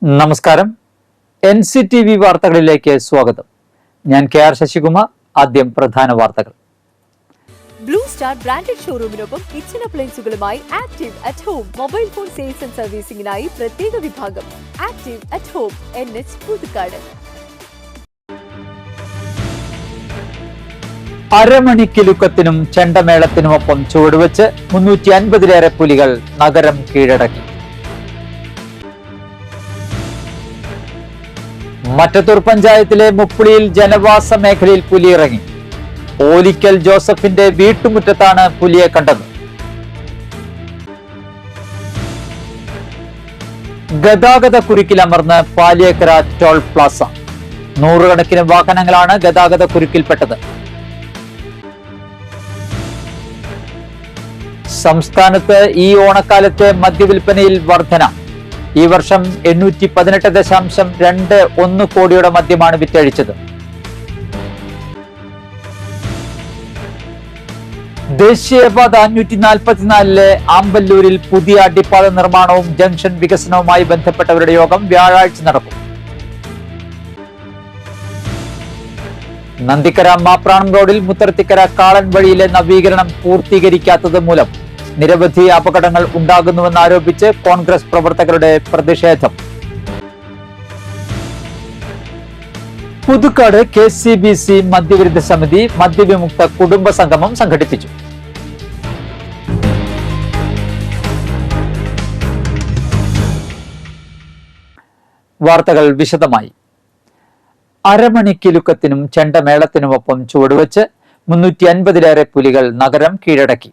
നമസ്കാരം. NCTV വാർത്തകളിലേക്ക് സ്വാഗതം. ഞാൻ KR ശശികുമാർ. ആദ്യം പ്രധാന വാർത്തകൾ. ബ്ലൂ സ്റ്റാർ ബ്രാൻഡഡ് ഷോറൂമിനൊപ്പം കിച്ചൺ അപ്ലയൻസുകളുമായി Active at Home mobile phone sales and സർവീസിംഗിനായി പ്രത്യേക വിഭാഗം Active at Home NH Puthukkad. അരമണിക്കിലുക്കത്തിനും ചെണ്ടമേളത്തിനുമൊപ്പം ചുവടുവെച്ച് 350-ലേറെ പുലികൾ നഗരം കീഴടക്കി. മറ്റത്തൂർ പഞ്ചായത്തിലെ മുപ്പിളിയിൽ ജനവാസ മേഖലയിൽ പുലി ഇറങ്ങി. ഓലിക്കൽ ജോസഫിന്റെ വീട്ടുമുറ്റത്താണ് പുലിയെ കണ്ടത്. ഗതാഗത കുരുക്കിലമർന്ന് പാലിയേക്കര ടോൾ പ്ലാസ. നൂറുകണക്കിന് വാഹനങ്ങളാണ് ഗതാഗത കുരുക്കിൽപ്പെട്ടത്. സംസ്ഥാനത്ത് ഈ ഓണക്കാലത്തെ മദ്യവിൽപ്പനയിൽ വർധന. ഈ വർഷം 818.21 കോടിയുടെ മദ്യമാണ് വിറ്റഴിച്ചത്. ദേശീയപാത 544-ലെ ആമ്പല്ലൂരിൽ പുതിയ അടിപ്പാത നിർമ്മാണവും ജംഗ്ഷൻ വികസനവുമായി ബന്ധപ്പെട്ടവരുടെ യോഗം വ്യാഴാഴ്ച നടക്കും. നന്ദിക്കര മാപ്രാണം റോഡിൽ മുത്തർത്തിക്കര കാളൻ വഴിയിലെ നവീകരണം പൂർത്തീകരിക്കാത്തത് മൂലം നിരവധി അപകടങ്ങൾ ഉണ്ടാകുന്നുവെന്നാരോപിച്ച് കോൺഗ്രസ് പ്രവർത്തകരുടെ പ്രതിഷേധം. പുതുക്കാട് KCBC മദ്യവിരുദ്ധ സമിതി മദ്യവിമുക്ത കുടുംബ സംഗമം സംഘടിപ്പിച്ചു. വാർത്തകൾ വിശദമായി. അരമണിക്കിലുക്കത്തിനും ചെണ്ടമേളത്തിനുമൊപ്പം ചുവടുവെച്ച് 350-ലേറെ പുലികൾ നഗരം കീഴടക്കി.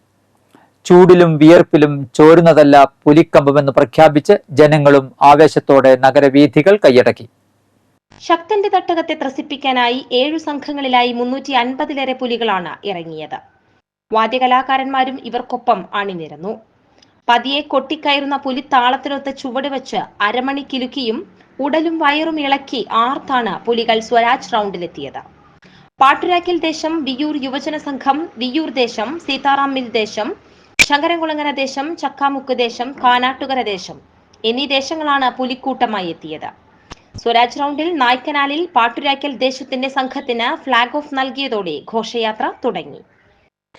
ചൂടിലും വിയർപ്പിലും ചോരുന്നതല്ല പുലിക്കമ്പമെന്ന് പ്രഖ്യാപിച്ച് ജനങ്ങളും ആവേശത്തോടെ നഗരവീഥികൾ കൈയടക്കി. ശക്തന്റെ തട്ടകത്തെ ത്രസിപ്പിക്കാനായി 7 സംഘങ്ങളിലായി 350-ലേറെ പുലികളാണ് ഇറങ്ങിയത്. വാദ്യകലാകാരന്മാരും ഇവർക്കൊപ്പം അണിനിരന്നു. പതിയെ കൊട്ടിക്കയറുന്ന പുലി താളത്തിനൊത്ത് ചുവടുവെച്ച് അരമണിക്കിലുക്കിയും ഉടലും വയറും ഇളക്കി ആർത്താണ് പുലികൾ സ്വരാജ് റൗണ്ടിലെത്തിയത്. പാട്ടുരാക്കൽ ദേശം, വിയൂർ യുവജന സംഘം, വിയൂർ ദേശം, സീതാറാം മിൽ ദേശം, ശങ്കരംകുളങ്ങര ദേശം, ചക്കാമുക്ക് ദേശം, കാനാട്ടുകര ദേശം എന്നീ ദേശങ്ങളാണ് പുലിക്കൂട്ടമായി എത്തിയത്. സ്വരാജ് റൗണ്ടിൽ നായ്ക്കനാലിൽ പാട്ടുരാക്കൽ ദേശത്തിന്റെ സംഘത്തിന് ഫ്ളാഗ് ഓഫ് നൽകിയതോടെ ഘോഷയാത്ര തുടങ്ങി.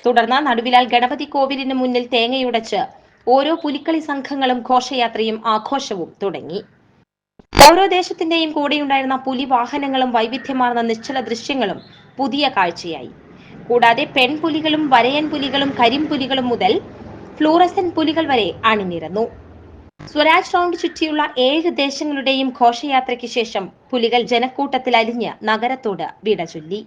തുടർന്ന് നടുവിലാൽ ഗണപതി കോവിലിന് മുന്നിൽ തേങ്ങയുടച്ച് ഓരോ പുലിക്കളി സംഘങ്ങളും ഘോഷയാത്രയും ആഘോഷവും തുടങ്ങി. ഓരോ ദേശത്തിന്റെയും കൂടെയുണ്ടായിരുന്ന പുലി വാഹനങ്ങളും വൈവിധ്യമാർന്ന നിശ്ചല ദൃശ്യങ്ങളും പുതിയ കാഴ്ചയായി. കൂടാതെ പെൺപുലികളും വരയൻ പുലികളും കരിമ്പുലികളും മുതൽ ഫ്ലൂറസെന്റ് പുലികൾ വരെ അണിനിരന്നു. സ്വരാജ് റൗണ്ട് ചുറ്റിയുള്ള 7 ദേശങ്ങളുടെയും ഘോഷയാത്രയ്ക്ക് ശേഷം പുലികൾ ജനക്കൂട്ടത്തിൽ അലിഞ്ഞ് നഗരത്തോട് വിട ചൊല്ലി.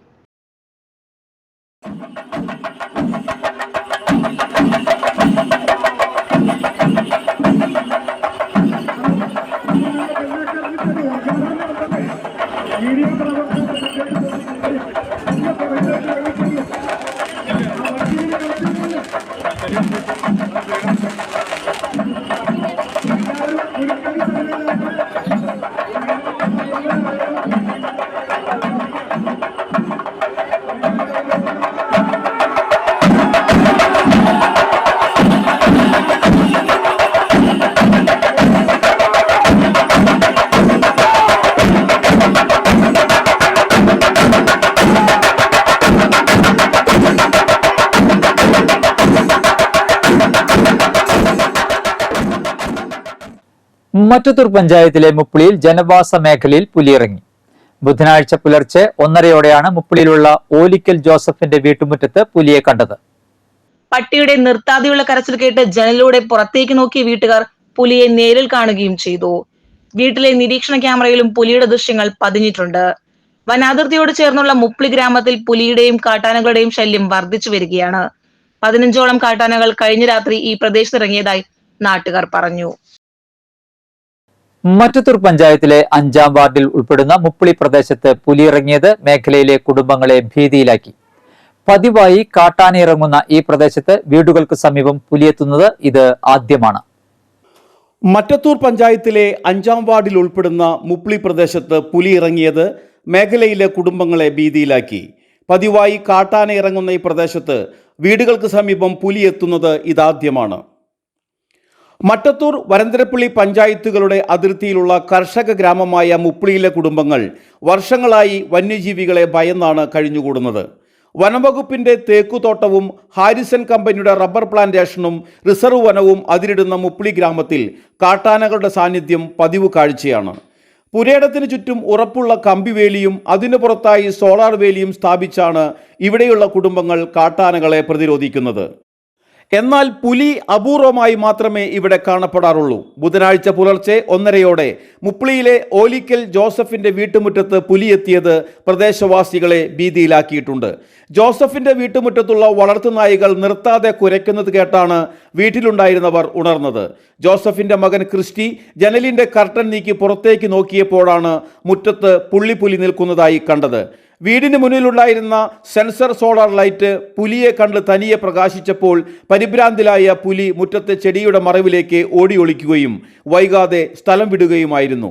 മറ്റത്തൂർ പഞ്ചായത്തിലെ മുപ്പിളിയിൽ ജനവാസ മേഖലയിൽ പുലിയിറങ്ങി. ബുധനാഴ്ച പുലർച്ചെ 1:30-യോടെയാണ് മുപ്പിളിയിലുള്ള ഓലിക്കൽ ജോസഫിന്റെ വീട്ടുമുറ്റത്ത് പുലിയെ കണ്ടത്. പട്ടിയുടെ നിർത്താതെയുള്ള കരച്ചിൽ കേട്ട് ജനലിലൂടെ പുറത്തേക്ക് നോക്കിയ വീട്ടുകാർ പുലിയെ നേരിൽ കാണുകയും ചെയ്തു. വീട്ടിലെ നിരീക്ഷണ ക്യാമറയിലും പുലിയുടെ ദൃശ്യങ്ങൾ പതിഞ്ഞിട്ടുണ്ട്. വനാതിർത്തിയോട് ചേർന്നുള്ള മുപ്പിളി ഗ്രാമത്തിൽ പുലിയുടെയും കാട്ടാനകളുടെയും ശല്യം വർദ്ധിച്ചു വരികയാണ്. 15ഓളം കാട്ടാനകൾ കഴിഞ്ഞ രാത്രി ഈ പ്രദേശത്തിറങ്ങിയതായി നാട്ടുകാർ പറഞ്ഞു. മറ്റത്തൂർ പഞ്ചായത്തിലെ 5-ാം വാർഡിൽ ഉൾപ്പെടുന്ന മുപ്പിളി പ്രദേശത്ത് പുലിയിറങ്ങിയത് മേഖലയിലെ കുടുംബങ്ങളെ ഭീതിയിലാക്കി. പതിവായി കാട്ടാന ഇറങ്ങുന്ന ഈ പ്രദേശത്ത് വീടുകൾക്ക് സമീപം പുലിയെത്തുന്നത് ഇത് ആദ്യമാണ്. മറ്റത്തൂർ പഞ്ചായത്തിലെ 5-ാം വാർഡിൽ ഉൾപ്പെടുന്ന മുപ്പിളി പ്രദേശത്ത് പുലി ഇറങ്ങിയത് മേഖലയിലെ കുടുംബങ്ങളെ ഭീതിയിലാക്കി. പതിവായി കാട്ടാന ഇറങ്ങുന്ന ഈ പ്രദേശത്ത് വീടുകൾക്ക് സമീപം പുലി എത്തുന്നത് ഇതാദ്യമാണ്. മട്ടത്തൂർ വരന്തരപ്പള്ളി പഞ്ചായത്തുകളുടെ അതിർത്തിയിലുള്ള കർഷക ഗ്രാമമായ മുപ്ലിയിലെ കുടുംബങ്ങൾ വർഷങ്ങളായി വന്യജീവികളെ ഭയന്നാണ് കഴിഞ്ഞുകൂടുന്നത്. വനംവകുപ്പിന്റെ തേക്കുതോട്ടവും ഹാരിസൺ കമ്പനിയുടെ റബ്ബർ പ്ലാന്റേഷനും റിസർവ് വനവും അതിരിടുന്ന മുപ്ലി ഗ്രാമത്തിൽ കാട്ടാനകളുടെ സാന്നിധ്യം പതിവ് കാഴ്ചയാണ്. പുരയിടത്തിന് ചുറ്റും ഉറപ്പുള്ള കമ്പിവേലിയും അതിനു പുറത്തായി സോളാർ വേലിയും സ്ഥാപിച്ചാണ് ഇവിടെയുള്ള കുടുംബങ്ങൾ കാട്ടാനകളെ പ്രതിരോധിക്കുന്നത്. എന്നാൽ പുലി അപൂർവമായി മാത്രമേ ഇവിടെ കാണപ്പെടാറുള്ളൂ. ബുധനാഴ്ച പുലർച്ചെ 1:30 മുപ്ലിയിലെ ഓലിക്കൽ ജോസഫിന്റെ വീട്ടുമുറ്റത്ത് പുലിയെത്തിയത് പ്രദേശവാസികളെ ഭീതിയിലാക്കിയിട്ടുണ്ട്. ജോസഫിന്റെ വീട്ടുമുറ്റത്തുള്ള വളർത്തുനായികൾ നിർത്താതെ കുരയ്ക്കുന്നത് കേട്ടാണ് വീട്ടിലുണ്ടായിരുന്നവർ ഉണർന്നത്. ജോസഫിന്റെ മകൻ ക്രിസ്റ്റി ജനലിന്റെ കർട്ടൻ നീക്കി പുറത്തേക്ക് നോക്കിയപ്പോഴാണ് മുറ്റത്ത് പുള്ളി നിൽക്കുന്നതായി കണ്ടത്. വീടിന് മുന്നിലുണ്ടായിരുന്ന സെൻസർ സോളാർ ലൈറ്റ് പുലിയെ കണ്ട് തനിയെ പ്രകാശിച്ചപ്പോൾ പരിഭ്രാന്തിലായ പുലി മുറ്റത്തെ ചെടിയുടെ മറവിലേക്ക് ഓടി ഒളിക്കുകയും വൈകാതെ സ്ഥലം വിടുകയുമായിരുന്നു.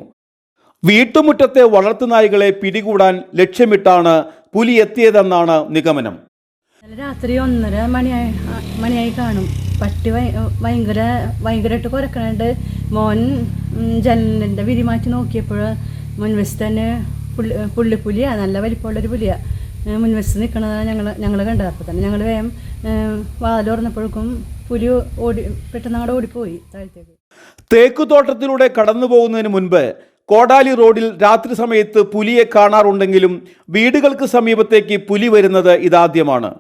വീട്ടുമുറ്റത്തെ വളർത്തുനായ്ക്കളെ പിടികൂടാൻ ലക്ഷ്യമിട്ടാണ് പുലി എത്തിയതെന്നാണ് നിഗമനം. രാത്രി 1:30 മണിയായി കാണും. പട്ടി ഭയങ്കരമായിട്ട് കുരക്കണുണ്ട്. മോൻ ജനലിൻ്റെ വിരി മാറ്റി നോക്കിയപ്പോൾ മുൻവശത്ത് തന്നെ പുള്ളിപ്പുലിയാണ്, നല്ല വലിപ്പമുള്ളൊരു പുലിയാണ് മുൻവശത്ത് നിൽക്കണത് ഞങ്ങൾ കണ്ടത്. അപ്പോൾ തന്നെ ഞങ്ങൾ വേഗം വാതിൽ തുറന്നപ്പോഴേക്കും പുലി പെട്ടെന്ന് അങ്ങോട്ട് ഓടിപ്പോയി താഴത്തേക്ക്. തേക്കുതോട്ടത്തിലൂടെ കടന്നു പോകുന്നതിന് മുൻപ് കോടാലി റോഡിൽ രാത്രി സമയത്ത് പുലിയെ കാണാറുണ്ടെങ്കിലും വീടുകൾക്ക് സമീപത്തേക്ക് പുലി വരുന്നത് ഇതാദ്യമാണ്.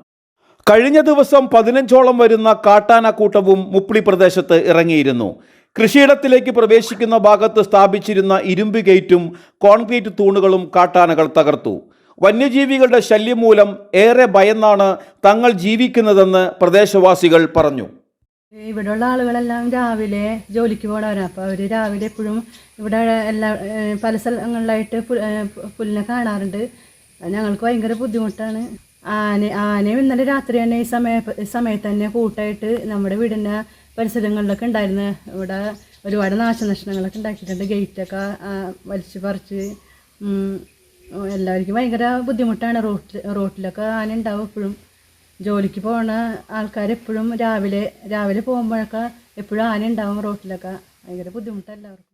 കഴിഞ്ഞ ദിവസം 15ഓളം വരുന്ന കാട്ടാനക്കൂട്ടവും മുപ്ലി പ്രദേശത്ത് ഇറങ്ങിയിരുന്നു. കൃഷിയിടത്തിലേക്ക് പ്രവേശിക്കുന്ന ഭാഗത്ത് സ്ഥാപിച്ചിരുന്ന ഇരുമ്പ് ഗേറ്റും കോൺക്രീറ്റ് തൂണുകളും കാട്ടാനകൾ തകർത്തു. വന്യജീവികളുടെ ശല്യം മൂലം ഏറെ ഭയന്നാണ് തങ്ങൾ ജീവിക്കുന്നതെന്ന് പ്രദേശവാസികൾ പറഞ്ഞു. ഇവിടെയുള്ള ആളുകളെല്ലാം രാവിലെ ജോലിക്ക് പോകണവരാണ്. അപ്പോൾ അവർ രാവിലെ എപ്പോഴും ഇവിടെ പല സ്ഥലങ്ങളിലായിട്ട് പുല്ലിനെ കാണാറുണ്ട്. ഞങ്ങൾക്ക് ഭയങ്കര ബുദ്ധിമുട്ടാണ്. ആനയും ഇന്നലെ രാത്രി തന്നെ ഈ സമയത്ത് തന്നെ കൂട്ടായിട്ട് നമ്മുടെ വീടിൻ്റെ പരിസരങ്ങളിലൊക്കെ ഉണ്ടായിരുന്നു. ഇവിടെ ഒരുപാട് നാശനഷ്ടങ്ങളൊക്കെ ഉണ്ടാക്കിയിട്ടുണ്ട്. ഗേറ്റൊക്കെ വലിച്ചു പറിച്ച് എല്ലാവർക്കും ഭയങ്കര ബുദ്ധിമുട്ടാണ്. റോട്ടിലൊക്കെ ആന ഉണ്ടാവും. എപ്പോഴും ജോലിക്ക് പോകുന്ന ആൾക്കാരെപ്പോഴും രാവിലെ പോകുമ്പോഴൊക്കെ എപ്പോഴും ആന ഉണ്ടാവും റോട്ടിലൊക്കെ. ഭയങ്കര ബുദ്ധിമുട്ടാണ് എല്ലാവർക്കും.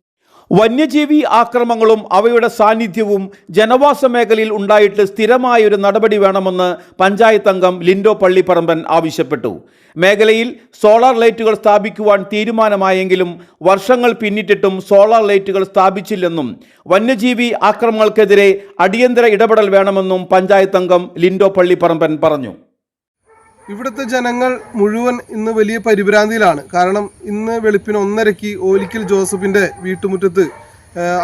വന്യജീവി ആക്രമണങ്ങളും അവയുടെ സാന്നിധ്യവും ജനവാസ മേഖലയിൽ ഉണ്ടായിട്ട് സ്ഥിരമായൊരു നടപടി വേണമെന്ന് പഞ്ചായത്ത് അംഗം ലിൻഡോ പള്ളിപ്പറമ്പൻ ആവശ്യപ്പെട്ടു. മേഖലയിൽ സോളാർ ലൈറ്റുകൾ സ്ഥാപിക്കുവാൻ തീരുമാനമായെങ്കിലും വർഷങ്ങൾ പിന്നിട്ടിട്ടും സോളാർ ലൈറ്റുകൾ സ്ഥാപിച്ചില്ലെന്നും വന്യജീവി ആക്രമണങ്ങൾക്കെതിരെ അടിയന്തര ഇടപെടൽ വേണമെന്നും പഞ്ചായത്ത് അംഗം ലിൻഡോ പള്ളിപ്പറമ്പൻ പറഞ്ഞു. ഇവിടുത്തെ ജനങ്ങൾ മുഴുവൻ ഇന്ന് വലിയ പരിഭ്രാന്തിയിലാണ്. കാരണം ഇന്ന് വെളുപ്പിന് 1:30 ഓലിക്കൽ ജോസഫിൻ്റെ വീട്ടുമുറ്റത്ത്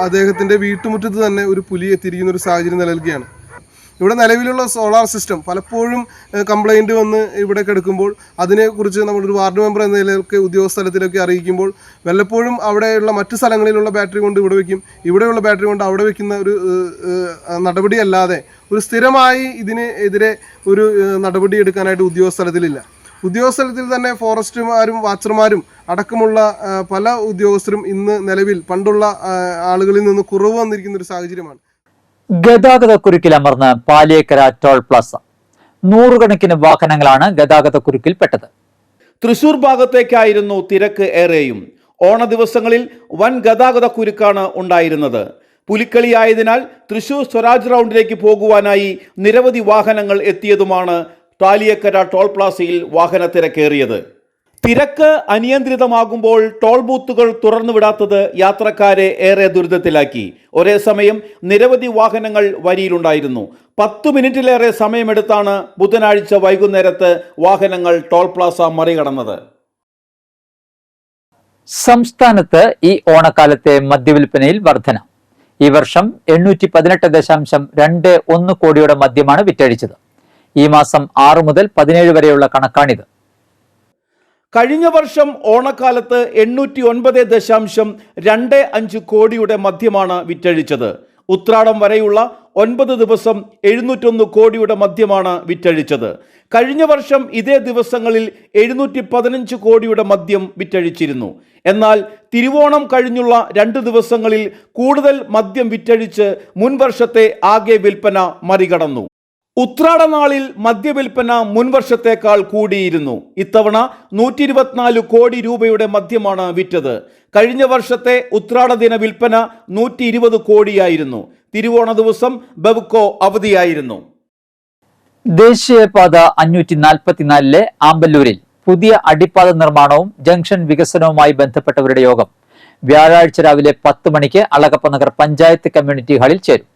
അദ്ദേഹത്തിൻ്റെ വീട്ടുമുറ്റത്ത് തന്നെ ഒരു പുലി എത്തിയിരിക്കുന്ന ഒരു സാഹചര്യം നിലനിൽക്കുകയാണ്. ഇവിടെ നിലവിലുള്ള സോളാർ സിസ്റ്റം പലപ്പോഴും കംപ്ലൈൻറ്റ് വന്ന് ഇവിടെ കിടക്കുമ്പോൾ അതിനെക്കുറിച്ച് നമ്മളൊരു വാർഡ് മെമ്പർ എന്ന നിലയിലൊക്കെ ഉദ്യോഗസ്ഥലത്തിലൊക്കെ അറിയിക്കുമ്പോൾ വല്ലപ്പോഴും അവിടെയുള്ള മറ്റു സ്ഥലങ്ങളിലുള്ള ബാറ്ററി കൊണ്ട് ഇവിടെ വയ്ക്കും, ഇവിടെയുള്ള ബാറ്ററി കൊണ്ട് അവിടെ വയ്ക്കുന്ന ഒരു നടപടിയല്ലാതെ ഒരു സ്ഥിരമായി ഇതിനെതിരെ ഒരു നടപടി എടുക്കാനായിട്ട് ഉദ്യോഗസ്ഥലത്തിലില്ല. ഉദ്യോഗസ്ഥലത്തിൽ തന്നെ ഫോറസ്റ്റുമാരും വാച്ചർമാരും അടക്കമുള്ള പല ഉദ്യോഗസ്ഥരും ഇന്ന് നിലവിൽ പണ്ടുള്ള ആളുകളിൽ നിന്ന് കുറവ് വന്നിരിക്കുന്ന ഒരു സാഹചര്യമാണ്. ഗതാഗതക്കുരുക്കിൽ അമർന്ന് പാലിയേക്കര ടോൾ പ്ലാസ. 100 കണക്കിന് വാഹനങ്ങളാണ് ഗതാഗതക്കുരുക്കിൽപ്പെട്ടത്. തൃശൂർ ഭാഗത്തേക്കായിരുന്നു തിരക്ക് ഏറെയും. ഓണ ദിവസങ്ങളിൽ വൻ ഗതാഗതക്കുരുക്കാണ് ഉണ്ടായിരുന്നത്. പുലിക്കളിയായതിനാൽ തൃശൂർ സ്വരാജ് റൗണ്ടിലേക്ക് പോകുവാനായി നിരവധി വാഹനങ്ങൾ എത്തിയതുമാണ് പാലിയേക്കര ടോൾ പ്ലാസയിൽ വാഹന തിരക്കേറിയത്. തിരക്ക് അനിയന്ത്രിതമാകുമ്പോൾ ടോൾ ബൂത്തുകൾ തുറന്നുവിടാത്തത് യാത്രക്കാരെ ഏറെ ദുരിതത്തിലാക്കി. ഒരേ സമയം നിരവധി വാഹനങ്ങൾ വരിയിലുണ്ടായിരുന്നു. 10 മിനിറ്റിലേറെ സമയമെടുത്താണ് ബുധനാഴ്ച വൈകുന്നേരത്ത് വാഹനങ്ങൾ ടോൾ പ്ലാസ മറികടന്നത്. സംസ്ഥാനത്ത് ഈ ഓണക്കാലത്തെ മദ്യവിൽപ്പനയിൽ വർധന. ഈ വർഷം 818.21 കോടിയുടെ മദ്യമാണ് വിറ്റഴിച്ചത്. ഈ മാസം 6 മുതൽ 17 വരെയുള്ള കണക്കാണിത്. കഴിഞ്ഞ വർഷം ഓണക്കാലത്ത് 809.25 കോടിയുടെ മദ്യമാണ് വിറ്റഴിച്ചത്. ഉത്രാടം വരെയുള്ള 9 ദിവസം 701 കോടിയുടെ മദ്യമാണ് വിറ്റഴിച്ചത്. കഴിഞ്ഞ വർഷം ഇതേ ദിവസങ്ങളിൽ 715 കോടിയുടെ മദ്യം വിറ്റഴിച്ചിരുന്നു. എന്നാൽ തിരുവോണം കഴിഞ്ഞുള്ള 2 ദിവസങ്ങളിൽ കൂടുതൽ മദ്യം വിറ്റഴിച്ച് മുൻ വർഷത്തെ ആകെ വിൽപ്പന മറികടന്നു. ഉത്രാടനാളിൽ മദ്യവിൽപ്പന മുൻവർഷത്തേക്കാൾ കൂടിയിരുന്നു. ഇത്തവണ 124 കോടി രൂപയുടെ മദ്യമാണ് വിറ്റത്. കഴിഞ്ഞ വർഷത്തെ ഉത്രാട ദിന വിൽപ്പന 120 കോടിയായിരുന്നു. തിരുവോണ ദിവസം ബെവ്കോ അവധിയായിരുന്നു. ദേശീയപാത 544 ആമ്പല്ലൂരിൽ പുതിയ അടിപ്പാത നിർമ്മാണവും ജംഗ്ഷൻ വികസനവുമായി ബന്ധപ്പെട്ടവരുടെ യോഗം വ്യാഴാഴ്ച രാവിലെ 10 മണിക്ക് അളഗപ്പ നഗർ പഞ്ചായത്ത് കമ്മ്യൂണിറ്റി ഹാളിൽ ചേരും.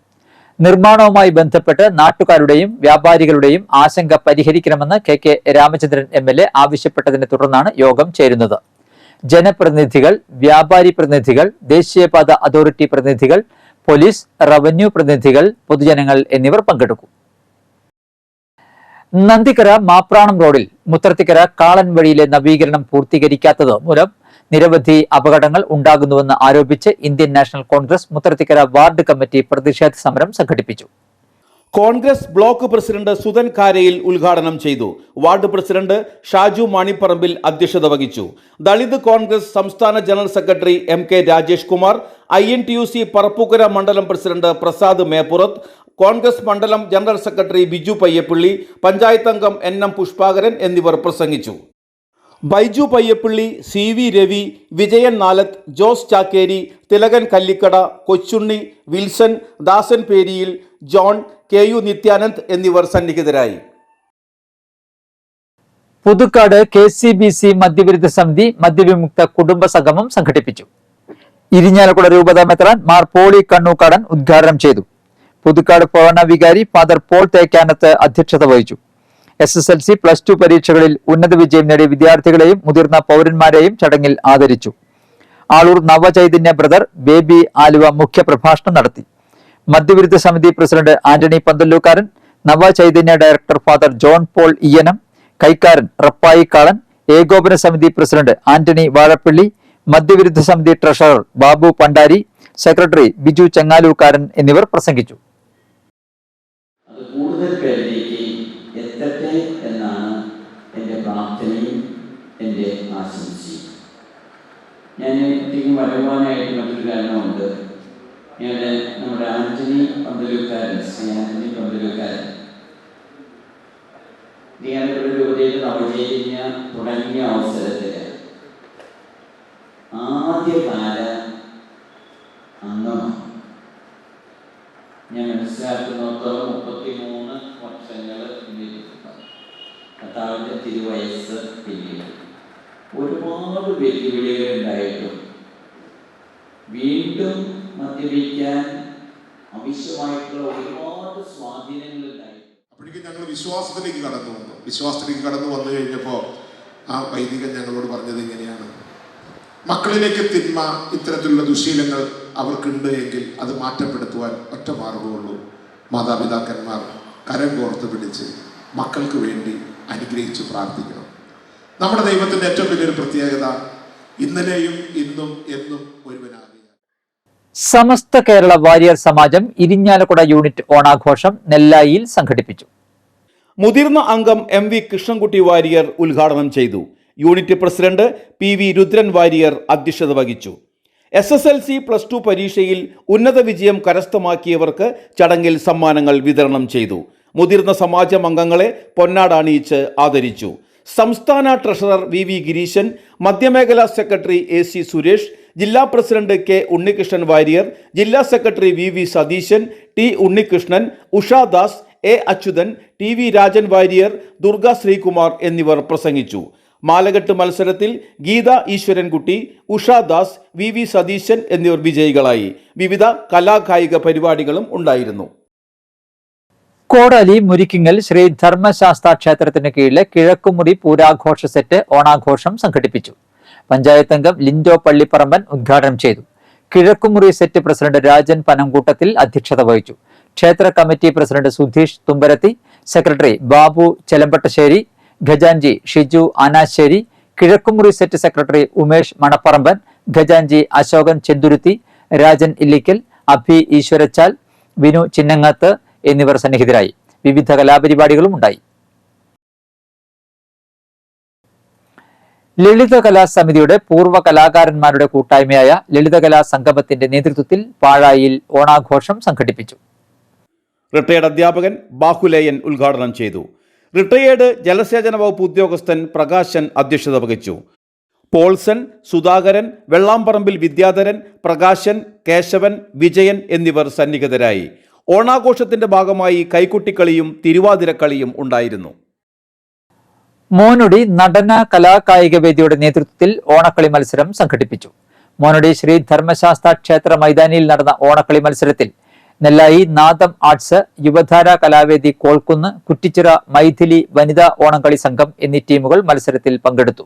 നിർമ്മാണവുമായി ബന്ധപ്പെട്ട് നാട്ടുകാരുടെയും വ്യാപാരികളുടെയും ആശങ്ക പരിഹരിക്കണമെന്ന് കെ രാമചന്ദ്രൻ MLA ആവശ്യപ്പെട്ടതിനെ തുടർന്നാണ് യോഗം ചേരുന്നത്. ജനപ്രതിനിധികൾ, വ്യാപാരി പ്രതിനിധികൾ, ദേശീയപാത അതോറിറ്റി പ്രതിനിധികൾ, പോലീസ്, റവന്യൂ പ്രതിനിധികൾ, പൊതുജനങ്ങൾ എന്നിവർ പങ്കെടുക്കും. നന്ദിക്കര മാപ്രാണം റോഡിൽ മുത്തർത്തിക്കര കാളൻ വഴിയിലെ നവീകരണം പൂർത്തീകരിക്കാത്തത് മൂലം നിരവധി അപകടങ്ങൾ ഉണ്ടാകുന്നുവെന്ന് ആരോപിച്ച് Indian National Congress Mutharthikkara ward committee പ്രതിഷേധ സമരം സംഘടിപ്പിച്ചു. Congress block president Sudhan Karayil ഉദ്ഘാടനം ചെയ്തു. വാർഡ് പ്രസിഡന്റ് ഷാജു മാണിപ്പറമ്പിൽ അധ്യക്ഷത വഹിച്ചു. ദളിത് കോൺഗ്രസ് സംസ്ഥാന general secretary MK Rajesh Kumar, INTUC Parappukkara മണ്ഡലം പ്രസിഡന്റ് പ്രസാദ് മേപ്പുറത്ത്, കോൺഗ്രസ് മണ്ഡലം ജനറൽ സെക്രട്ടറി ബിജു പയ്യപ്പള്ളി, പഞ്ചായത്ത് അംഗം NM പുഷ്പാകരൻ എന്നിവർ പ്രസംഗിച്ചു. Baiju Payyappilly, CV Ravi, Vijayan Nalath, Jose Chakkeri, Thilakan Kallikkada, Kochunni, Wilson, Dasan Periyil, John, KU Nithyanand എന്നിവർ സന്നിഹിതരായി. പുതുക്കാട് KCBC മദ്യവിരുദ്ധ സമിതി മദ്യവിമുക്ത കുടുംബ സംഗമം സംഘടിപ്പിച്ചു. ഇരിഞ്ഞാലക്കുട രൂപതാ മെത്രാൻ മാർ പോളി കണ്ണൂക്കാടൻ ഉദ്ഘാടനം ചെയ്തു. പുതുക്കാട് ഭവന വികാരി ഫാദർ പോൾ തേക്കാനത്ത് അധ്യക്ഷത വഹിച്ചു. SSLC, +2 പരീക്ഷകളിൽ ഉന്നത വിജയം നേടിയ വിദ്യാർത്ഥികളെയും മുതിർന്ന പൗരന്മാരെയും ചടങ്ങിൽ ആദരിച്ചു. ആളൂർ നവചൈതന്യ ബ്രദർ ബേബി ആലുവ മുഖ്യപ്രഭാഷണം നടത്തി. മദ്യവിരുദ്ധ സമിതി president Antony Panthallookkaran, Navachaitanya director father John Paul Iyanam, കൈക്കാരൻ റപ്പായി കാളൻ, ഏകോപന സമിതി പ്രസിഡന്റ് ആന്റണി വാഴപ്പള്ളി, മദ്യവിരുദ്ധ സമിതി ട്രഷറർ ബാബു പണ്ടാരി, സെക്രട്ടറി ബിജു ചെങ്ങാലൂക്കാരൻ എന്നിവർ പ്രസംഗിച്ചു. കൂടുതൽ പേരിലേക്ക് എത്തട്ടെ എന്നാണ് എൻ്റെ പ്രാർത്ഥനയും എൻ്റെ ആശംസയും. ഞാൻ ഇതിലേക്ക് വരുവാനായിട്ട് മറ്റൊരു കാരണമുണ്ട്. ഞാൻ നമ്മുടെ ആന്റണി പന്തലൂക്കാരൻ, ശ്രീ ആന്റണി പന്തലൂക്കാരൻ ഇരിങ്ങാലക്കുട രൂപതയിൽ നവചൈതന്യ തുടങ്ങിയ അവസരത്തിൽ ആദ്യകാല അംഗമാണ്. ഞാൻ മനസ്സിലാക്കുന്നിടത്തോളം 33 വർഷങ്ങൾ കർത്താവിൻ്റെ തിരുവയസ്സ് പിന്നീട് ഒരുപാട് വെല്ലുവിളികൾ ഉണ്ടായിട്ടും വീണ്ടും മദ്യപിക്കാൻ ആവശ്യമായിട്ടുള്ള ഒരുപാട് സ്വാധീനങ്ങൾ ഉണ്ടായി. അപ്പോഴേക്കും ഞങ്ങൾ വിശ്വാസത്തിലേക്ക് കടന്നു വന്നു കഴിഞ്ഞപ്പോൾ ആ വൈദികൻ ഞങ്ങളോട് പറഞ്ഞത് ഇങ്ങനെയാണ്: മക്കളിലേക്ക് തിന്മ, ഇത്തരത്തിലുള്ള ദുശീലങ്ങൾ അവർക്കുണ്ട് എങ്കിൽ അത് മാറ്റപ്പെടുത്തുവാൻ ഒറ്റ മാർഗമുള്ളൂ. മാതാപിതാക്കന്മാർ കരം കോർത്ത് പിടിച്ച് മക്കൾക്ക് വേണ്ടി അനുഗ്രഹിച്ച് പ്രാർത്ഥിക്കണം. നമ്മുടെ ദൈവത്തിൻ്റെ ഏറ്റവും വലിയൊരു പ്രത്യേകത ഇന്നലെയും ഇന്നും എന്നും ഒരുവനാകുക. സമസ്ത കേരള വാരിയർ സമാജം ഇരിഞ്ഞാലക്കുട യൂണിറ്റ് ഓണാഘോഷം നെല്ലായിയിൽ സംഘടിപ്പിച്ചു. മുതിർന്ന അംഗം MV കൃഷ്ണൻകുട്ടി വാരിയർ ഉദ്ഘാടനം ചെയ്തു. Unit president PV Rudran Variyar അധ്യക്ഷത വഹിച്ചു. SSLC, +2 പരീക്ഷയിൽ ഉന്നത വിജയം കരസ്ഥമാക്കിയവർക്ക് ചടങ്ങിൽ സമ്മാനങ്ങൾ വിതരണം ചെയ്തു. മുതിർന്ന സമാജം അംഗങ്ങളെ പൊന്നാടണിയിച്ച് ആദരിച്ചു. സംസ്ഥാന ട്രഷറർ VV ഗിരീശൻ, മധ്യമേഖലാ സെക്രട്ടറി AC സുരേഷ്, ജില്ലാ പ്രസിഡന്റ് K ഉണ്ണികൃഷ്ണൻ വാരിയർ, ജില്ലാ secretary VV Satheesan, T Unnikrishnan, Ushadas, A Achuthan, TV Rajan Warrier, Durga Sreekumar എന്നിവർ പ്രസംഗിച്ചു. മാലകെട്ട് മത്സരത്തിൽ ഗീത ഈശ്വരൻകുട്ടി, ഉഷാദാസ്, VV സതീശൻ എന്നിവർ വിജയികളായി. വിവിധ കലാകായിക പരിപാടികളും ഉണ്ടായിരുന്നു. കോടാലി മുരിക്കിങ്ങൽ ശ്രീ ധർമ്മശാസ്ത്ര ക്ഷേത്രത്തിന് കീഴിലെ കിഴക്കുമുറി പൂരാഘോഷ സെറ്റ് ഓണാഘോഷം സംഘടിപ്പിച്ചു. പഞ്ചായത്ത് അംഗം ലിൻഡോ പള്ളിപ്പറമ്പൻ ഉദ്ഘാടനം ചെയ്തു. കിഴക്കുമുറി സെറ്റ് പ്രസിഡന്റ് രാജൻ പനംകൂട്ടത്തിൽ അധ്യക്ഷത വഹിച്ചു. ക്ഷേത്ര committee president Sudheesh Thumbarathi, secretary Babu Chelambattassery, ഖജാൻജി ഷിജു ആനാശ്ശേരി, കിഴക്കുമുറി സെറ്റ് സെക്രട്ടറി ഉമേഷ് മണപ്പറമ്പൻ, ഖജാൻജി അശോകൻ ചെന്തുരുത്തി, രാജൻ ഇല്ലിക്കൽ, അഭി ഈശ്വരച്ചാൽ, വിനു ചിന്നങ്ങത്ത് എന്നിവർ സന്നിഹിതരായി. വിവിധ കലാപരിപാടികളും ഉണ്ടായി. ലളിതകലാ സമിതിയുടെ പൂർവ്വ കലാകാരന്മാരുടെ കൂട്ടായ്മയായ ലളിതകലാ സംഗമത്തിന്റെ നേതൃത്വത്തിൽ പാഴായിൽ ഓണാഘോഷം സംഘടിപ്പിച്ചു. റിട്ടയേർഡ് അധ്യാപകൻ ബാഹുലേയൻ ഉദ്ഘാടനം ചെയ്തു. റിട്ടയേർഡ് ജലസേചന വകുപ്പ് ഉദ്യോഗസ്ഥൻ പ്രകാശൻ അധ്യക്ഷത വഹിച്ചു. പോൾസൺ, സുധാകരൻ, വെള്ളാമ്പറമ്പിൽ വിദ്യാധരൻ, പ്രകാശൻ, കേശവൻ, വിജയൻ എന്നിവർ സന്നിഹിതരായി. ഓണാഘോഷത്തിന്റെ ഭാഗമായി കൈക്കുട്ടിക്കളിയും തിരുവാതിരക്കളിയും ഉണ്ടായിരുന്നു. മോനുടി നടന കലാകായിക വേദിയുടെ നേതൃത്വത്തിൽ ഓണക്കളി മത്സരം സംഘടിപ്പിച്ചു. മോനുടി ശ്രീ ധർമ്മശാസ്ത്ര ക്ഷേത്ര മൈതാനിയിൽ നടന്ന ഓണക്കളി മത്സരത്തിൽ നെല്ലായി നാദം ആർട്സ്, യുവധാര കലാവേദി കോൾക്കുന്ന്, കുറ്റിച്ചിറ മൈഥിലി വനിതാ ഓണക്കളി സംഘം എന്നീ ടീമുകൾ മത്സരത്തിൽ പങ്കെടുത്തു.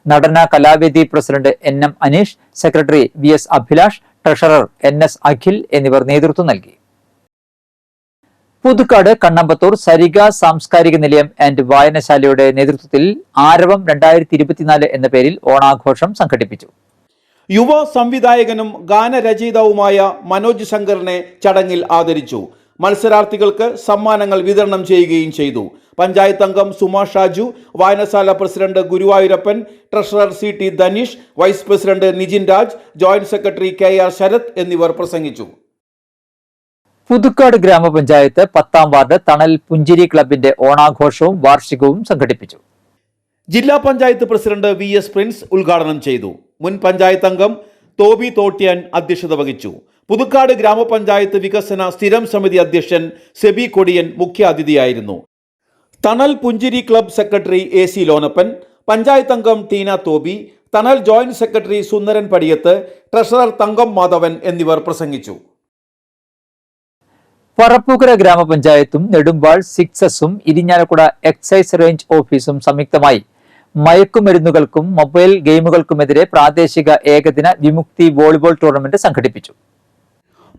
Natana Kalavedi president NM Aneesh, secretary VS Abhilash, treasurer NS Akhil എന്നിവർ നേതൃത്വം നൽകി. പുതുക്കാട് കണ്ണമ്പത്തൂർ സരിഗ സാംസ്കാരിക നിലയം ആൻഡ് വായനശാലയുടെ നേതൃത്വത്തിൽ ആരവം 2024 എന്ന പേരിൽ ഓണാഘോഷം സംഘടിപ്പിച്ചു. യുവ സംവിധായകനും ഗാനരചയിതാവുമായ മനോജ് ശങ്കറിനെ ചടങ്ങിൽ ആദരിച്ചു. മത്സരാർത്ഥികൾക്ക് സമ്മാനങ്ങൾ വിതരണം ചെയ്യുകയും ചെയ്തു. പഞ്ചായത്ത് അംഗം സുമ ഷാജു, വായനശാല president Guruvayurappan, treasurer CT Dhaneesh, vice president Nijin Raj, joint secretary KR Sarath എന്നിവർ പ്രസംഗിച്ചു. പുതുക്കാട് ഗ്രാമപഞ്ചായത്ത് 10ാം വാർഡ് തണൽ പുഞ്ചിരി ക്ലബിന്റെ ഓണാഘോഷവും വാർഷികവും സംഘടിപ്പിച്ചു. ജില്ലാ പഞ്ചായത്ത് പ്രസിഡന്റ് VS പ്രിൻസ് ഉദ്ഘാടനം ചെയ്തു. മുൻ പഞ്ചായത്ത് അംഗം തോബി തോട്ടിയാൻ അധ്യക്ഷത വഹിച്ചു. പുതുക്കാട് ഗ്രാമപഞ്ചായത്ത് വികസന സ്ഥിരം സമിതി അധ്യക്ഷൻ സെബി കൊടിയൻ മുഖ്യാതിഥിയായിരുന്നു. തണൽ പുഞ്ചിരി club secretary AC Lonappan, panchayat അംഗം ടീന തോബി, തണൽ ജോയിന്റ് സെക്രട്ടറി സുന്ദരൻ പടിയത്ത്, ട്രഷറർ തങ്കം മാധവൻ എന്നിവർ പ്രസംഗിച്ചു. പറപ്പൂക്കര ഗ്രാമപഞ്ചായത്തും നെടുമ്പാൾ സിക്സസും ഇരിഞ്ഞാലക്കുട എക്സൈസ് റേഞ്ച് ഓഫീസും സംയുക്തമായി മയക്കുമരുന്നുകൾക്കും മൊബൈൽ ഗെയിമുകൾക്കുമെതിരെ പ്രാദേശിക ഏകദിന വിമുക്തി വോളിബോൾ ടൂർണമെന്റ് സംഘടിപ്പിച്ചു.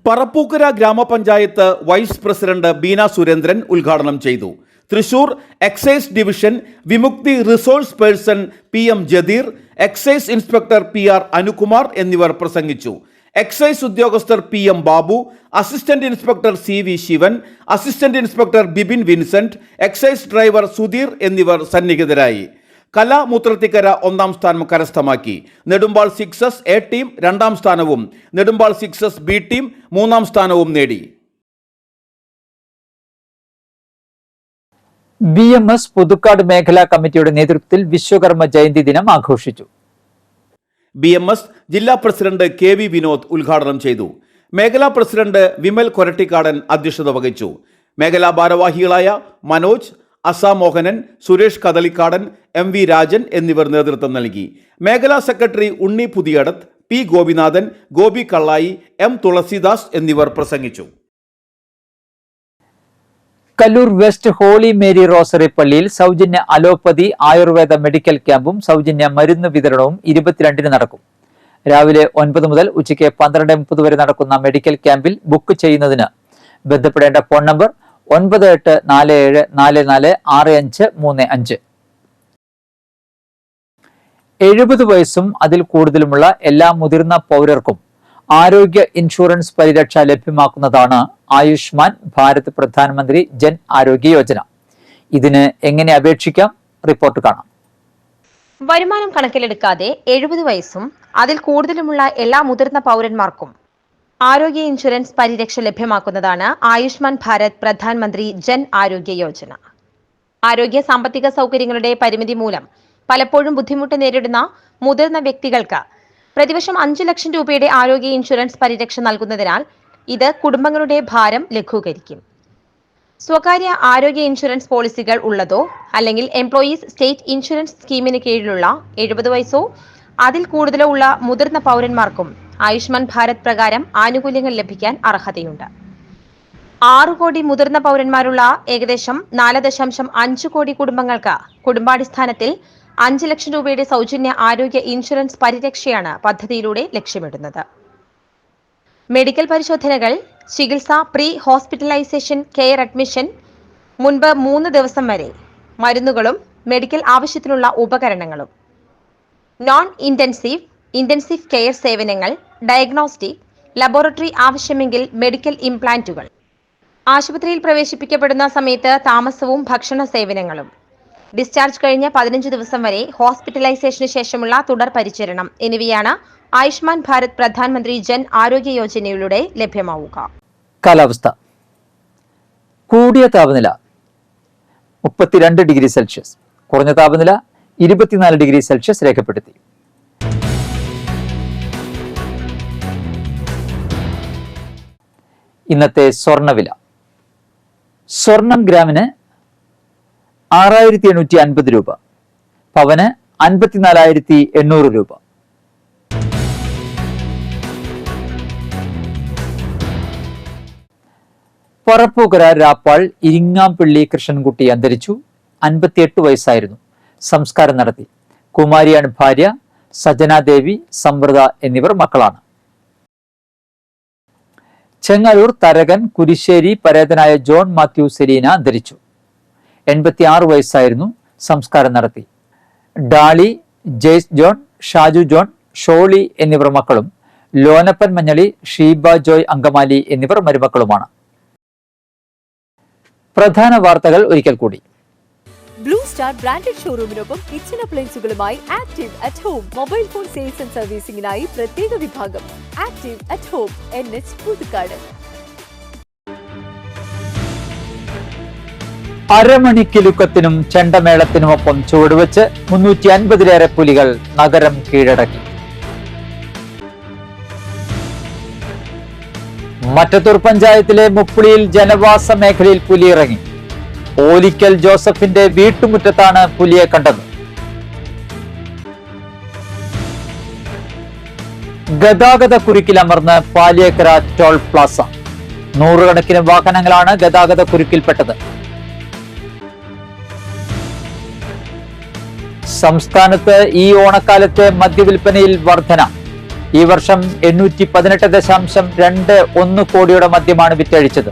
പറപ്പൂക്കര ഗ്രാമപഞ്ചായത്ത് വൈസ് പ്രസിഡന്റ് ബീന സുരേന്ദ്രൻ ഉദ്ഘാടനം ചെയ്തു. Thrissur excise division Vimukthi resource person PM Jadeer, excise inspector PR Anukumar എന്നിവർ പ്രസംഗിച്ചു. എക്സൈസ് ഉദ്യോഗസ്ഥർ PM Babu, assistant inspector CV Sivan, assistant inspector Bibin Vincent, excise driver Sudheer എന്നിവർ സന്നിഹിതരായി. കല മൂത്രത്തിക്കര 1ാം സ്ഥാനം കരസ്ഥമാക്കി. നെടുമ്പാൾ സിക്സസ് A ടീം 2ാം സ്ഥാനവും നെടുമ്പാൾ സിക്സസ് B ടീം 3ാം സ്ഥാനവും നേടി. BMS പുതുക്കാട് മേഖലാ കമ്മിറ്റിയുടെ നേതൃത്വത്തിൽ വിശ്വകർമ്മ ജയന്തി ദിനം ആഘോഷിച്ചു. BMS ജില്ലാ പ്രസിഡന്റ് KV വിനോദ് ഉദ്ഘാടനം ചെയ്തു. മേഖലാ പ്രസിഡന്റ് വിമൽ കൊരട്ടിക്കാടൻ അധ്യക്ഷത വഹിച്ചു. മേഖലാ ഭാരവാഹികളായ മനോജ്, അസ മോഹനൻ, സുരേഷ് കദളിക്കാടൻ, MV രാജൻ എന്നിവർ നേതൃത്വം നൽകി. മേഖലാ secretary Unni Puthiyadath, P Gopinathan, Gopi Kallayi, M Thulasidas എന്നിവർ പ്രസംഗിച്ചു. Kallur west holy Mary rosary പള്ളിയിൽ സൗജന്യ അലോപ്പതി ആയുർവേദ മെഡിക്കൽ ക്യാമ്പും സൗജന്യ മരുന്ന് വിതരണവും 22-ന് നടക്കും. രാവിലെ 9 മുതൽ ഉച്ചയ്ക്ക് 12:30 വരെ നടക്കുന്ന മെഡിക്കൽ ക്യാമ്പിൽ ബുക്ക് ചെയ്യുന്നതിന് ബന്ധപ്പെടേണ്ട ഫോൺ നമ്പർ 9847446535. 70 വയസ്സും അതിൽ കൂടുതലുമുള്ള എല്ലാ മുതിർന്ന പൗരർക്കും ആരോഗ്യ ഇൻഷുറൻസ് പരിരക്ഷ ലഭ്യമാക്കുന്നതാണ് ആയുഷ്മാൻ ഭാരത് പ്രധാനമന്ത്രി ജൻ ആരോഗ്യ യോജന. ഇതിന് എങ്ങനെ അപേക്ഷിക്കാം? റിപ്പോർട്ട് കാണാം. വരുമാനം കണക്കിലെടുക്കാതെ 70 വയസ്സും അതിൽ കൂടുതലുമുള്ള എല്ലാ മുതിർന്ന പൗരന്മാർക്കും ആരോഗ്യ ഇൻഷുറൻസ് പരിരക്ഷ ലഭ്യമാക്കുന്നതാണ് ആയുഷ്മാൻ ഭാരത് പ്രധാനമന്ത്രി ജൻ ആരോഗ്യ യോജന. ആരോഗ്യ സാമ്പത്തിക സൗകര്യങ്ങളുടെ പരിമിതി മൂലം പലപ്പോഴും ബുദ്ധിമുട്ട് നേരിടുന്ന മുതിർന്ന വ്യക്തികൾക്ക് പ്രതിവർഷം 5 ലക്ഷം രൂപയുടെ ആരോഗ്യ ഇൻഷുറൻസ് പരിരക്ഷ നൽകുന്നതിനാൽ ഇത് കുടുംബങ്ങളുടെ ഭാരം ലഘൂകരിക്കും. സ്വകാര്യ ആരോഗ്യ ഇൻഷുറൻസ് പോളിസികൾ ഉള്ളതോ അല്ലെങ്കിൽ എംപ്ലോയീസ് സ്റ്റേറ്റ് ഇൻഷുറൻസ് സ്കീമിന് കീഴിലുള്ള 70 വയസ്സോ അതിൽ കൂടുതലോ ഉള്ള മുതിർന്ന പൗരന്മാർക്കും ആയുഷ്മാൻ ഭാരത് പ്രകാരം ആനുകൂല്യങ്ങൾ ലഭിക്കാൻ അർഹതയുണ്ട്. 6 കോടി മുതിർന്ന പൗരന്മാരുള്ള ഏകദേശം 4.5 കോടി കുടുംബങ്ങൾക്ക് കുടുംബാടിസ്ഥാനത്തിൽ 5 ലക്ഷം രൂപയുടെ സൗജന്യ ആരോഗ്യ ഇൻഷുറൻസ് പരിരക്ഷയാണ് പദ്ധതിയിലൂടെ ലക്ഷ്യമിടുന്നത്. മെഡിക്കൽ പരിശോധനകൾ, ചികിത്സ, പ്രീ ഹോസ്പിറ്റലൈസേഷൻ കെയർ അഡ്മിഷൻ, മുൻപ് 3 ദിവസം വരെ മരുന്നുകളും മെഡിക്കൽ ആവശ്യത്തിനുള്ള ഉപകരണങ്ങളും, നോൺ ഇന്റൻസീവ് കെയർ സേവനങ്ങൾ, ഡയഗ്നോസ്റ്റിക്, ലബോറട്ടറി ആവശ്യമെങ്കിൽ മെഡിക്കൽ ഇംപ്ലാന്റുകൾ, ആശുപത്രിയിൽ പ്രവേശിപ്പിക്കപ്പെടുന്ന സമയത്ത് താമസവും ഭക്ഷണ സേവനങ്ങളും, ഡിസ്ചാർജ് കഴിഞ്ഞ 15 ദിവസം വരെ ഹോസ്പിറ്റലൈസേഷന് ശേഷമുള്ള തുടർ പരിചരണം എന്നിവയാണ് ആയുഷ്മാൻ ഭാരത് പ്രധാനമന്ത്രി ജൻ ആരോഗ്യ യോജനയിലൂടെ ലഭ്യമാവുക. കാലാവസ്ഥ. കൂടിയ താപനില 32 ഡിഗ്രി സെൽഷ്യസ്, കുറഞ്ഞ താപനില 24 ഡിഗ്രി സെൽഷ്യസ് രേഖപ്പെടുത്തി. ഇന്നത്തെ സ്വർണ്ണവില. സ്വർണം ഗ്രാമിന് 6850 രൂപ, പവന് 54,800 രൂപ. പറപ്പൂക്കര രാപ്പാൾ ഇരിങ്ങാംപള്ളി കൃഷ്ണൻകുട്ടി അന്തരിച്ചു. 58 വയസ്സായിരുന്നു. സംസ്കാരം നടത്തി. കുമാരിയാണ് ഭാര്യ. സജനാദേവി, സമൃദ്ധ എന്നിവർ മക്കളാണ്. ചെങ്ങലൂർ തരകൻ കുരിശ്ശേരി പരേതനായ ജോൺ മാത്യു സെലീന അന്തരിച്ചു. 86 വയസ്സായിരുന്നു. സംസ്കാരം നടത്തി. ഡാളി, ജെയ്സ് ജോൺ, ഷാജു ജോൺ, ഷോളി എന്നിവർ മക്കളും ലോനപ്പൻ മഞ്ഞളി, ഷീബ ജോയ് അങ്കമാലി എന്നിവർ മരുമക്കളുമാണ്. പ്രധാന വാർത്തകൾ ഒരിക്കൽ കൂടി. ബ്ലൂ സ്റ്റാർ ബ്രാൻഡഡ് ഷോറൂമിനൊപ്പം കിച്ചൺ അപ്ലയൻസുകളുമായി Active at Home mobile phone sales and സർവീസിംഗിനായി പ്രത്യേക വിഭാഗം. Active at Home, NH Puthukkad. അരമണിക്കിലുക്കത്തിനും ചെണ്ടമേളത്തിനുമൊപ്പം ചുവടുവെച്ച് 350-ലേറെ പുലികൾ നഗരം കീഴടക്കി. മറ്റത്തൂർ പഞ്ചായത്തിലെ മുപ്പിളിയിൽ ജനവാസ മേഖലയിൽ പുലി ഇറങ്ങി. ഓലിക്കൽ ജോസഫിന്റെ വീട്ടുമുറ്റത്താണ് പുലിയെ കണ്ടത്. ഗതാഗത കുരുക്കിലമർന്ന് പാലിയേക്കര ടോൾ പ്ലാസ. 100 കണക്കിന് വാഹനങ്ങളാണ് ഗതാഗത കുരുക്കിൽപ്പെട്ടത്. സംസ്ഥാനത്ത് ഈ ഓണക്കാലത്തെ മദ്യവിൽപ്പനയിൽ വർധന. ഈ വർഷം 818.21 കോടിയുടെ മദ്യമാണ് വിറ്റഴിച്ചത്.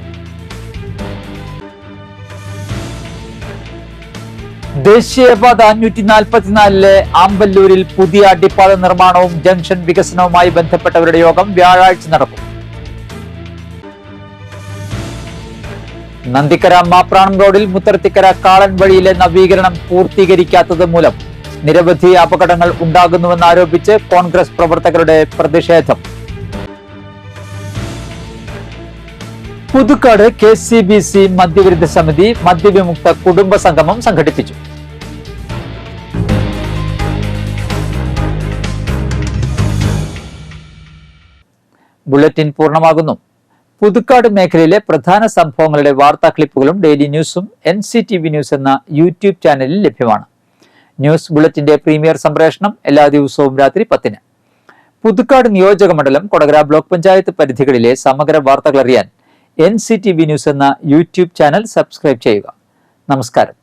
ദേശീയപാത 544-ലെ ആമ്പല്ലൂരിൽ പുതിയ അടിപ്പാത നിർമ്മാണവും ജംഗ്ഷൻ വികസനവുമായി ബന്ധപ്പെട്ടവരുടെ യോഗം വ്യാഴാഴ്ച നടക്കും. നന്ദിക്കര മാപ്രാണം റോഡിൽ മുത്തറത്തിക്കര കാളൻ വഴിയിലെ നവീകരണം പൂർത്തീകരിക്കാത്തത് മൂലം നിരവധി അപകടങ്ങൾ ഉണ്ടാകുന്നുവെന്നാരോപിച്ച് കോൺഗ്രസ് പ്രവർത്തകരുടെ പ്രതിഷേധം. പുതുക്കാട് KCBC മദ്യവിരുദ്ധ സമിതി മദ്യവിമുക്ത കുടുംബ സംഗമം സംഘടിപ്പിച്ചു. ബുള്ളറ്റിൻ പൂർണ്ണമാകുന്നു. പുതുക്കാട് മേഖലയിലെ പ്രധാന സംഭവങ്ങളുടെ വാർത്താ ക്ലിപ്പുകളും ഡെയിലി ന്യൂസും NCTV ന്യൂസ് എന്ന യൂട്യൂബ് ചാനലിൽ ലഭ്യമാണ്. ന്യൂസ് ബുള്ളറ്റിന്റെ പ്രീമിയർ സംപ്രേഷണം എല്ലാ ദിവസവും രാത്രി 10-ന്. പുതുക്കാട് നിയോജക മണ്ഡലം, കൊടകര ബ്ലോക്ക് പഞ്ചായത്ത് പരിധികളിലെ സമഗ്ര വാർത്തകൾ അറിയാൻ NCTV ന്യൂസ് എന്ന യൂട്യൂബ് ചാനൽ സബ്സ്ക്രൈബ് ചെയ്യുക. നമസ്കാരം.